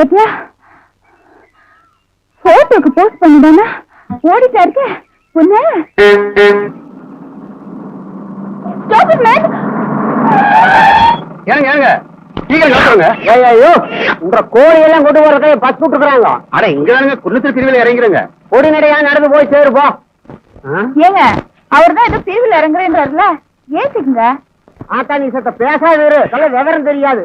பத்தியா போட்டோக்கு போஸ்ட் பண்ணிடானா ஓடிட்டா இருக்க பொண்ணு. கோழியெல்லாம் கொண்டு போறதை பஸ் விட்டுருக்காங்க. ஆனா இங்க குன்னத்து திருவிழா இறங்கிறங்க ஒரு நடையா நடந்து போய் சேருப்போம். ஏங்க அவர் தான் ஏதோ திருவிழா இறங்குறேன்றாருல ஏத்துக்குங்க. ஆத்தா நீ சத்த பேசாது சொல்ல விவரம் தெரியாது.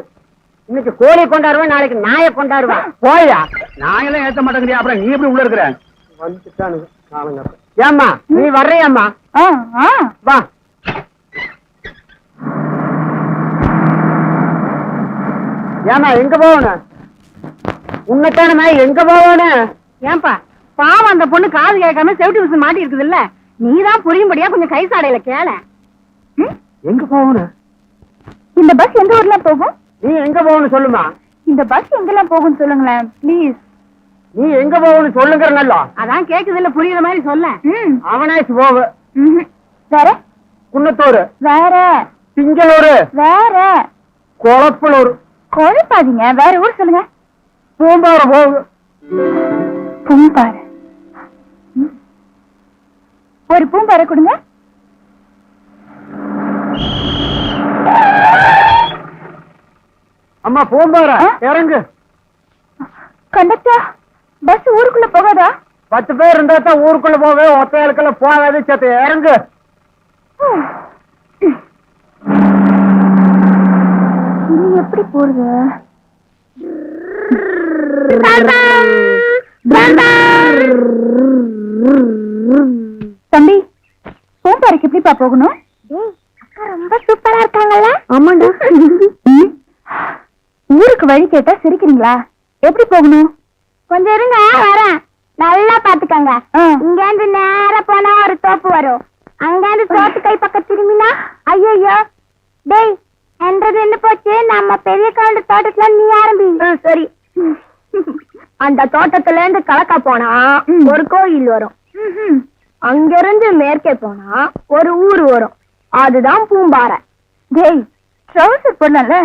இன்னைக்கு கோழி கொண்டாடுவேன், நாளைக்கு நாயை கொண்டாடுவேன். போயா நாயெல்லாம் ஏத்த மாட்டேங்கிறியா? அப்புறம் நீ எப்படி உள்ள இருக்கிற? வந்துட்டானுங்க. ஏம்மா நீ வர்றியாம்மா? வா. ஏமா எங்க போகணும்? உன்னத்தானமா எங்க போகணும்? ஏன்பா பாவம் அந்த பொண்ணு காது கேட்காம செவிட்டி விசு மாட்டி இருக்குது இல்ல, நீதான் புரியும்படியா கொஞ்சம் கை சாடையில கேள. எங்க போகணும்? இந்த பஸ் எந்த ஊர்ல போகும்? நீ எங்க போகணும் சொல்லுமா. இந்த பஸ் எங்கெல்லாம் போகும் சொல்லுங்களேன் பிளீஸ். நீ எங்க போகணும் சொல்லுங்க. நல்லா அதான் கேக்குது இல்ல, புரியுற மாதிரி சொல்ல. அவனாச்சு போகு. வேற குன்னத்தூர், வேற திங்களூர், வேற கொளப்பலூர். குழப்பாதீங்க, வேற ஊர் சொல்லுங்க. பூம்பாறை போகு. பூம்பாறை, ஒரு பூம்பாறை கொடுங்க. அம்மா பூம்பாறை இறங்கு. கண்டக்டர் பஸ் ஊருக்குள்ள போகாதா? 10 பேர் இருந்தா தான் ஊருக்குள்ள போக, ஒத்தையாளுக்குள்ள போகாது. சத்த இறங்கு. இனி எப்படி போறது? தம்பி பூம்பாறைக்கு எப்படிப்பா போகணும்? ரொம்ப சூப்பரா இருக்காங்கல்ல? ஆமாண்டா. ஊருக்கு வழி கேட்டா சிரிக்கிறீங்களா? எப்படி போகணும்? கொஞ்சம் இருங்க வரேன். நல்லா பாத்துக்கங்க. இங்க இருந்து நேரா போனா ஒரு தோப்பு வரும். அங்க இருந்து தோப்பு கை பக்கம் திரும்பினா ஐயோ டேய் என்றது என்ன போச்சு, நம்ம பெரிய கவுண்ட தோட்டத்துல நீ ஆரம்பி. சரி. அந்த தோட்டத்துல இருந்து கலக்கா போனா ஒரு கோயில் வரும். அங்க இருந்து மேற்கே போனா ஒரு ஊர் வரும். அதுதான் பூம்பாறை. டேய் ட்ரவுசர் போடல.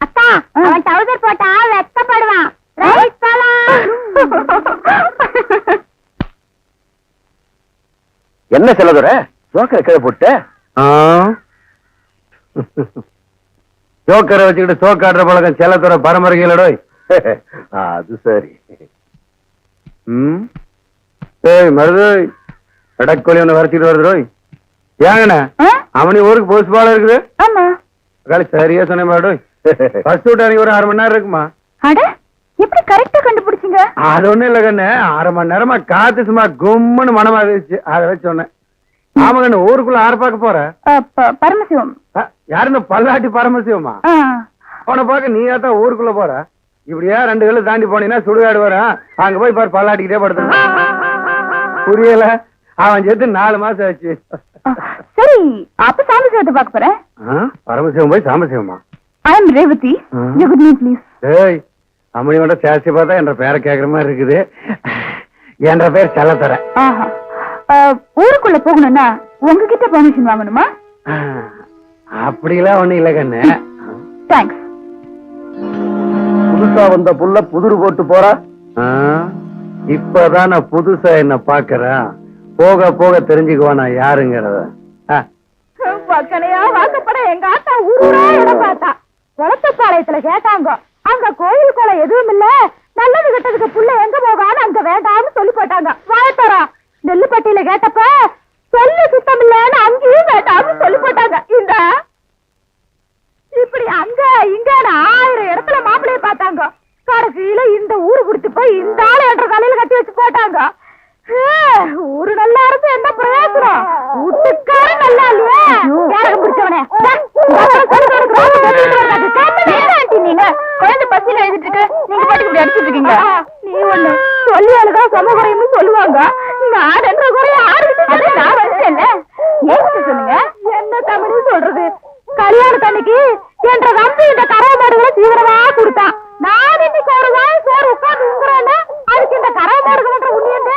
அக்கா அவன் ட்ரவுசர் போட்டா வெக்கப்படுவான். என்ன செல்லதுற ஜோக்கரை கீழே போட்டு ஜோக்கரை வச்சுக்கிட்டு சோக்காடுற பழக்கம் செல்லத்துற பரம்பரைகளோட. அது சரி. மருதோய் கடற்கோழி ஒண்ணு வரைச்சிட்டு வருது ரோய். ஏங்கண்ணா அவனி ஊருக்கு போஸ்ட் பாலம் இருக்குது. ஆமா சரியா சொன்ன மாடோய். பஸ் விட்டு அன்னைக்கு ஒரு 6 மணி நேரம் இருக்குமா? அட எப்படி கரெக்டா கண்டுபிடிச்சீங்க? அது ஒண்ணும் இல்ல கண்ணு, 6 மணி நேரமா காத்து சும்மா கும்முன்னு மனமா இருந்துச்சு, அதை வச்சு சொன்னேன். ஆமா கண்ணு ஊருக்குள்ள ஆறு பார்க்க போற? பரமசிவம். யாருன்னு பல்லாட்டி பரமசிவமா? அவனை பார்க்க நீ தான் ஊருக்குள்ள போற. இப்படியா 2 கிலோ தாண்டி போனீங்கன்னா சுடுகாடு வர, அங்க போய் பாரு பல்லாட்டிக்கிட்டே படுத்து. புரியல? அவன் சேர்த்து 4 மாசம் ஆச்சு. சரி அப்ப சாம்பசிவத்தை பார்க்க போறேன். பரமசிவம் போய் சாம்பசிவமா? I am Revathi. Good me please. ஏய் அம்மனி மட்டும் சேசி பார்த்தா என்ற பேரை கேட்கற மாதிரி இருக்குது. என்ற பேர் செல்லத்தர. ஊருக்குள்ள போகணும்னா உங்ககிட்ட பெர்மிஷன் வாங்கணுமா? அப்படிலாம் ஒண்ணும் இல்ல கண்ணு. தேங்க்ஸ். புதுசா வந்த புள்ள புதுரு போட்டு போறா. இப்பதான் நான் புதுசா என்ன பாக்குறேன். போக போக தெரிஞ்சுக்குவானா யாருங்கிறத. வக்கனையா வாக்கப்பட எங்க ஆத்தா ஊரா இடம் பார்த்தா குளத்துப்பாளையத்துல கேட்டாங்க. அங்க கோயில் குளம் எதுவும் இல்ல, நல்லது கெட்டதுக்கு புள்ள எங்க போகான்னு அங்க வேண்டாம்னு சொல்லி போட்டாங்க. வாயத்தரா நெல்லுப்பட்டியில கேட்டப்ப சொல்லு சுத்தம் இல்லன்னு அங்கேயும் வேண்டாம்னு சொல்லி போட்டாங்க. இந்த இப்படி அங்க இங்க 1000 இடத்துல மாப்பிள்ளைய பார்த்தாங்க. கடைசியில இந்த ஊரு குடிச்சு போய் இந்த ஆளு என்ற காலையில கட்டி வச்சு போட்டாங்க. ஊரு நல்லா இருந்து என்ன பிரயோஜனம்? வீட்டுக்கார நல்லா இல்லையே. யாரும் பிடிச்சவனே நீங்க குழந்தை பசியில எழுதிட்டு இருக்கு, நீங்க பாட்டுக்கு இப்படி அடிச்சுட்டு இருக்கீங்க. நீ ஒண்ணு சொல்லி அழுகா சம குறையும் சொல்லுவாங்க. நான் என்ற குறைய நான் வச்சேன்ல. ஏன் சொல்லுங்க என்ன தமிழ் சொல்றது? கல்யாணத்தன்னைக்கு என்ற தம்பி இந்த கறவை மாடுகளை தீவிரமா கொடுத்தான். நான் இன்னைக்கு ஒரு வாய் சோறு உட்கார்ந்து உங்குறேன்னா அதுக்கு இந்த கறவை மாடுக்கு மட்டும் உண்மையண்டு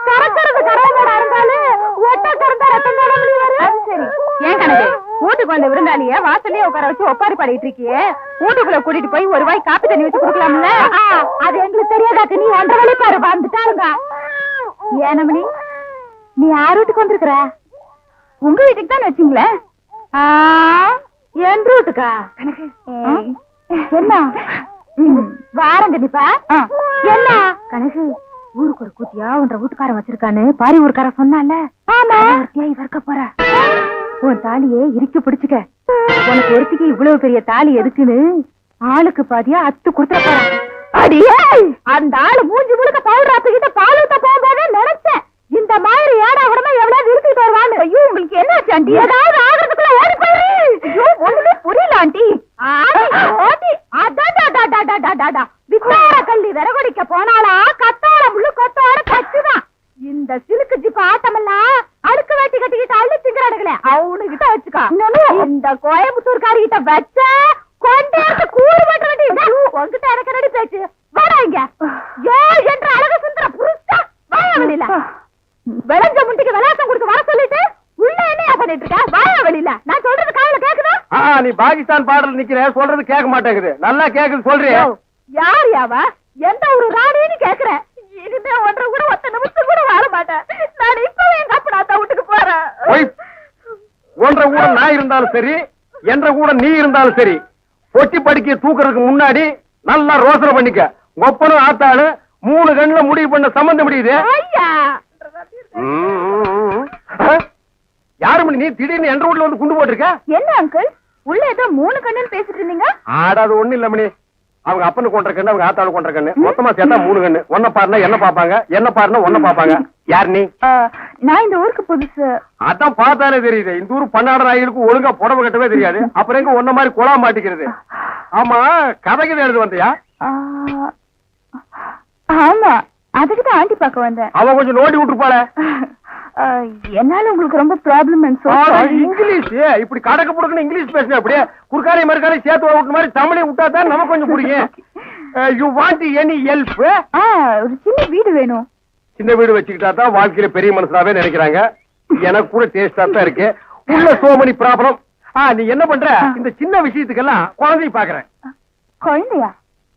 கறக்கிறது கறவை மாடா இருந்தாலும் ஒட்ட கறந்தா ரத்தம் போட முடியாது. சரி ஏன் கணக்கு வீட்டுக்கு வந்த விருந்தாளிய வாசல்லயே உட்கார வச்சு ஒப்பாரி பாடிட்டு இருக்கியே, வீட்டுக்குள்ள கூட்டிட்டு போய் ஒரு வாய் காப்பி தண்ணி வச்சு கொடுக்கலாம்ல? அது எங்களுக்கு தெரியாதாக்கு நீ ஒன்றரை வழி பாரு வந்துட்டாருங்க. ஏனமணி நீ யார் வீட்டுக்கு வந்திருக்கிற? உங்க வீட்டுக்கு தான் வச்சீங்களே. என் வீட்டுக்கா? என்ன வாரம் கண்டிப்பா என்ன கணக்கு ஊருக்கு ஒரு கூத்தியா உன்ற வீட்டுக்காரன் வச்சிருக்கான்னு பாரி ஊருக்கார சொன்னால வர்க்க போற உன் தாலியே இறுக்கி பிடிச்சுக்க. உனக்கு ஒருத்திக்கு இவ்வளவு பெரிய தாலி எதுக்குன்னு ஆளுக்கு பாதியா அத்து கொடுத்துட போற. அடியே அந்த ஆளு மூஞ்சி முழுக்க பவுடராத்துக்கிட்ட பால் ஊத்த போகும்போதே நினைச்சேன் இந்த மாதிரி ஏடா உடனே எவ்வளவு இருக்கிட்டு வருவான்னு. ஐயோ உங்களுக்கு என்ன ஆச்சு ஆண்டி? ஏதாவது ஆகிறதுக்குள்ள ஓடி போயிரு. ஐயோ ஒண்ணுமே புரியல ஆண்டி. வித்தார கள்ளி விறகுடிக்க போனாலா கத்தார முள்ளு கொத்தார கச்சுதான். இந்த சிலுக்கு ஜிப்பு ஆட்டமெல்லாம் அடுக்கு வெட்டி கட்டிக்கிட்டு அழிச்சுக்கிறானுங்களே அவனு கிட்ட வச்சுக்கா. இந்த கோயம்புத்தூர்காரி கிட்ட வச்ச கொண்டாந்து கூறு பட்டு உங்ககிட்ட எனக்கு ரெடி பேச்சு வராங்க. ஏ என்ற அழகு சுந்தர புருஷா வாயா வெளியில. விளைஞ்ச முட்டிக்கு விளையாட்டம் கொடுத்து வர சொல்லிட்டு உள்ள என்ன பண்ணிட்டு இருக்க? வாயா வெளியில. நான் சொல்றது காதுல கேக்குதா? நீ பாகிஸ்தான் பாடல் நிக்கிற சொல்றது கேட்க மாட்டேங்குது. நல்லா கேக்குது சொல்றியா? யார் யாவா? எந்த ஒரு ராணின்னு கேக்குறேன். இனிமே ஒன்றை கூட ஒத்த நிமிஷம் கூட வாழ மாட்டேன். நான் இப்பவே எங்க அப்பா நான் வீட்டுக்கு போறேன். ஒன்றை கூட நான் இருந்தாலும் சரி என்ற கூட நீ இருந்தாலும் சரி பொட்டி படிக்க தூக்குறதுக்கு முன்னாடி நல்லா ரோசனை பண்ணிக்க. ஒப்பனும் ஆத்தாளு 3 கண்ணுல முடிவு பண்ண சம்பந்தம் முடியுது. யாரு மணி நீ திடீர்னு என்ற வீட்டுல வந்து குண்டு போட்டிருக்க? என்ன அங்கிள் உள்ள ஏதோ 3 கண்ணுன்னு பேசிட்டு இருந்தீங்க? ஆடாது ஒண்ணு இல்ல மணி. அவங்க அப்பனு கொண்ட கண்ணு அவங்க ஆத்தாளு கொண்ட கண்ணு மொத்தமா சேர்த்தா 3 கண்ணு. ஒன்ன பாருனா என்ன பாப்பாங்க, என்ன பாருனா ஒன்ன பாப்பாங்க. யார் நீ? நான் இந்த ஊருக்கு புதுசு. அதான் பார்த்தாலே தெரியுது. இந்த ஊர் பன்னாட நாய்களுக்கு ஒழுங்கா புடவை கட்டவே தெரியாது. அப்புறம் எங்க ஒன்ன மாதிரி குழா மாட்டிக்கிறது. ஆமா கதைக்கு எழுது வந்தியா? ஆமா அதுக்குதான் ஆண்டி பார்க்க வந்தேன். அவ கொஞ்சம் நோண்டி விட்டுருப்பாள. என்னால உங்களுக்கு ரொம்ப ப்ராப்ளம். இங்கிலீஷ் இப்படி கடக்க புடுக்கணும் இங்கிலீஷ் பேசுன அப்படியே குறுக்காரை மறுக்காரை சேர்த்து விட்டு மாதிரி தமிழை விட்டா தான் நமக்கு கொஞ்சம் புரியும். You want any help? ஒரு சின்ன வீடு வேணும். சின்ன வீடு வச்சுக்கிட்டா தான் வாழ்க்கையில பெரிய மனுஷனாவே நினைக்கிறாங்க. எனக்கு கூட டேஸ்டா தான் இருக்கு. உள்ள சோமனி ப்ராப்ளம். நீ என்ன பண்ற? இந்த சின்ன விஷயத்துக்கெல்லாம் குழந்தை பாக்குறேன். குழந்தையா?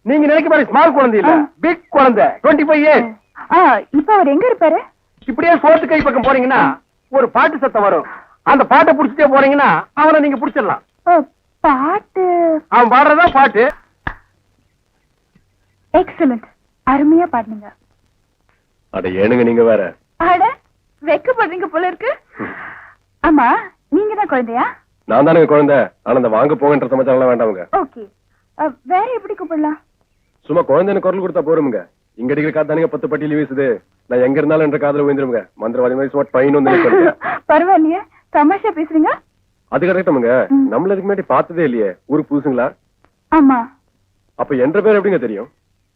நீங்க நினைக்க மாதிரி ஸ்மால் குழந்தை இல்ல, பிக் குழந்தை. 25 years. இப்ப அவர் எங்க இருப்பாரு? இப்படியே சோத்து கை பக்கம் போறீங்கன்னா ஒரு பாட்டு சத்தம் வரும். அந்த பாட்டை புடிச்சிட்டே போறீங்கன்னா அவனை நீங்க புடிச்சிடலாம். பாட்டு? அவன் பாடுறதா பாட்டு. எக்ஸலண்ட், அருமையா பாடுனீங்க. அட ஏனுங்க நீங்க வேற. அட வெக்கப்படுறீங்க போல இருக்கு. ஆமா நீங்க தான் குழந்தையா? நான் தானே குழந்தை. ஆனா அந்த வாங்க போகன்ற சமாச்சாரம் வேண்டாமுங்க. ஓகே, வேற எப்படி கூப்பிடலாம்? சும்மா குழந்தைன்னு குரல் கொடுத்தா போருமுங்க. இங்க அடிக்கிற காத்தானுங்க 10 பட்டியல் வீசுது. நான் எங்க இருந்தாலும் என்ற காதல விழுந்துருங்க. மந்திரவாதி மாதிரி சும்மா பையன் வந்து பரவாயில்லையே, தமாஷா பேசுறீங்க. அது கரெக்டாமுங்க. நம்மள இதுக்கு முன்னாடி பார்த்ததே இல்லையே. ஊருக்கு புதுசுங்களா? ஆமா. அப்ப என்ற பேர் எப்படிங்க தெரியும்?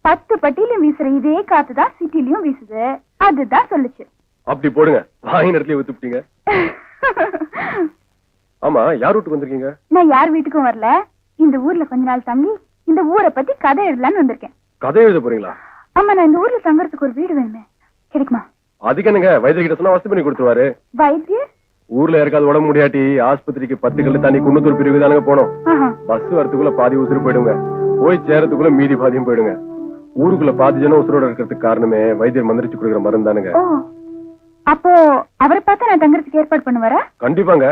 10 பட்டியிலும் வீசுற இதே காத்துதான் சிட்டிலையும் வீசுது. அதுதான் சொல்லுச்சு. அப்படி போடுங்க. வாங்கி இடத்துல ஊத்துப்பிட்டீங்க. ஆமா யார் வீட்டுக்கு வந்திருக்கீங்க? நான் யார் வீட்டுக்கும் வரல. இந்த ஊர்ல கொஞ்ச நாள் தங்கி இந்த ஊரை பத்தி கதை எழுதலான்னு வந்திருக்கேன். கதை எழுத போறீங்களா? ஆமா, நான் இந்த ஊர்ல தங்கறதுக்கு ஒரு வீடு வேணுமே, கிடைக்குமா? அதுக்கு என்னங்க வைத்திய கிட்ட சொன்னா வசதி பண்ணி கொடுத்துருவாரு. வைத்தியர்? ஊர்ல யாருக்காவது உடம்பு முடியாட்டி ஆஸ்பத்திரிக்கு 10 கல்லு தண்ணி குன்னத்தூர் பிரிவு தானங்க போனோம். பஸ் வரத்துக்குள்ள பாதி உசுறு போயிடுங்க. போய் சேரத்துக்குள்ள மீதி பாதியும் போயிடுங்க. ஊருக்குள்ள பாதி ஜனம் உசுரோட இருக்கிறதுக்கு காரணமே வைத்தியர் மந்திரிச்சு கொடுக்குற மருந்து தானுங்க. அப்போ அவரை பார்த்தா நான் தங்கறதுக்கு ஏற்பாடு பண்ணுவாரா? கண்டிப்பாங்க.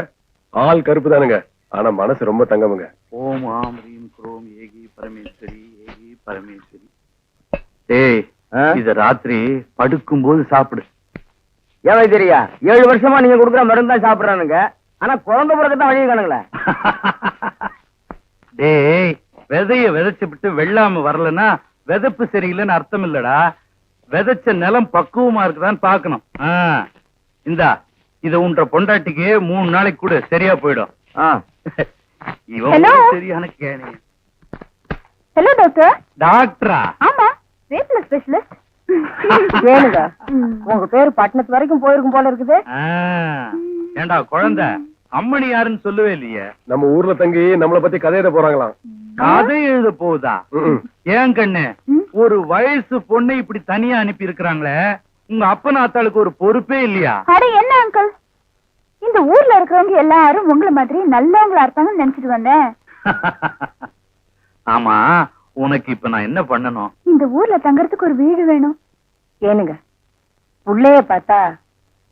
ஆள் கருப்பு தானுங்க, ஆனா மனசு ரொம்ப தங்கமுங்க. ஓம் ஆம் ரீம் குரோம் ஏகி பரமேஸ்வரி ஏகி பரமேஸ்வரி. ஏய், இத ராத்திரி படுக்கும் போது சாப்பிடு. ஏன் வைத்தியரியா 7 வருஷமா நீங்க கொடுக்குற மருந்து தான் சாப்பிடுறானுங்க. ஆனா குழந்தை பிறகுதான் வழியை காணுங்களே. டேய், விதைய விதைச்சு விட்டு வெள்ளாம வரலன்னா விதைப்பு சரியில்லைன்னு அர்த்தம் இல்லடா. விதைச்ச நிலம் பக்குவமா இருக்குதான்னு பாக்கணும். இந்தா இத உன்ற பொண்டாட்டிக்கு 3 நாளைக்கு கூட சரியா போயிடும். இவன் சரியான கேணி. Hello doctor. டாக்டரா? ஆமா, ரேப்ல ஸ்பெஷலிஸ்ட். ஏனுங்க உங்க பேரு பட்டணத்து வரைக்கும் போயிருக்கும் போல இருக்குது. ஏண்டா குழந்தை, அம்மணி யாருன்னு சொல்லவே இல்லையே. நம்ம ஊர்ல தங்கி நம்மள பத்தி கதை எழுத போறாங்களாம். கதை எழுத போகுதா? ம்ம். ஏன் கண்ணு, ஒரு வயசு பொண்ணை இப்படி தனியா அனுப்பி இருக்கிறாங்களே, உங்க அப்பன் ஆத்தாளுக்கு ஒரு பொறுப்பே இல்லையா? அட என்ன அங்கிள், இந்த ஊர்ல இருக்கிறவங்க எல்லாரும் உங்களை மாதிரி நல்லவங்களா இருப்பாங்கன்னு நினைச்சிட்டு வந்தேன். ஆமா, உனக்கு இப்ப நான் என்ன பண்ணணும்? இந்த ஊர்ல தங்கறதுக்கு ஒரு வீடு வேணும். ஏனுங்க, புள்ளைய பார்த்தா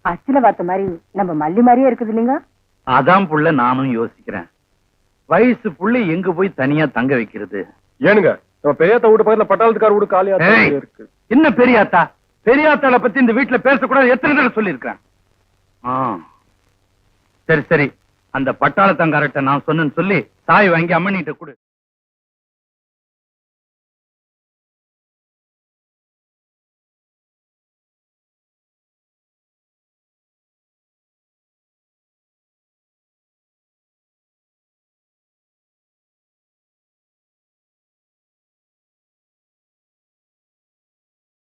அச்சில பார்த்த மாதிரி நம்ம மல்லி மாதிரியே இருக்குது இல்லைங்க? அதான் புள்ள நானும் யோசிக்கிறேன். வயசு புள்ளை எங்க போய் தனியா தங்க வைக்கிறது? ஏனுங்க, நம்ம பெரியாத்தா வீட்டு பக்கத்துல பட்டாளத்துக்கார வீடு காலியா ஏய், இருக்கு. என்ன பெரியாத்தா? பெரியாத்தாளை பத்தி இந்த வீட்டுல பேசக்கூடாது எத்தனை தடவை சொல்லியிருக்கேன். சரி சரி, அந்த பட்டாளத்தங்காரட்ட நான் சொன்னேன்னு சொல்லி சாய் வாங்கி அம்மனிட்ட கொடு.